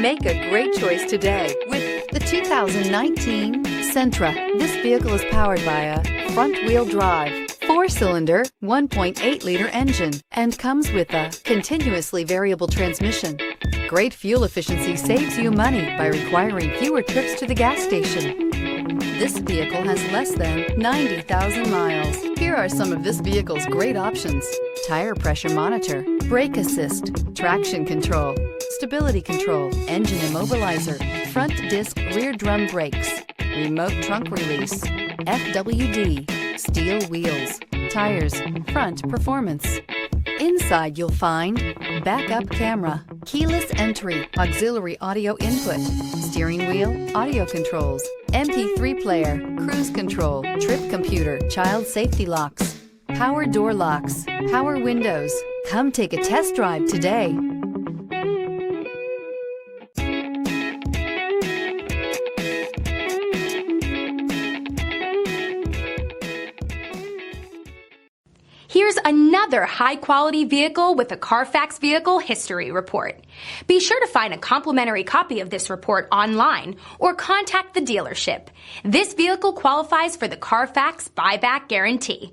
Make a great choice today with the 2019 Sentra. This vehicle is powered by a front-wheel drive, 4-cylinder, 1.8-liter engine and comes with a continuously variable transmission. Great fuel efficiency saves you money by requiring fewer trips to the gas station. This vehicle has less than 90,000 miles. Here are some of this vehicle's great options: tire pressure monitor, brake assist, traction control, stability control, engine immobilizer, front disc rear drum brakes, remote trunk release, FWD, steel wheels, tires, front performance. Inside you'll find backup camera, keyless entry, auxiliary audio input, steering wheel audio controls, MP3 player, cruise control, trip computer, child safety locks, power door locks, power windows. Come take a test drive today. Here's another high-quality vehicle with a CARFAX Vehicle History Report. Be sure to find a complimentary copy of this report online or contact the dealership. This vehicle qualifies for the CARFAX Buyback Guarantee.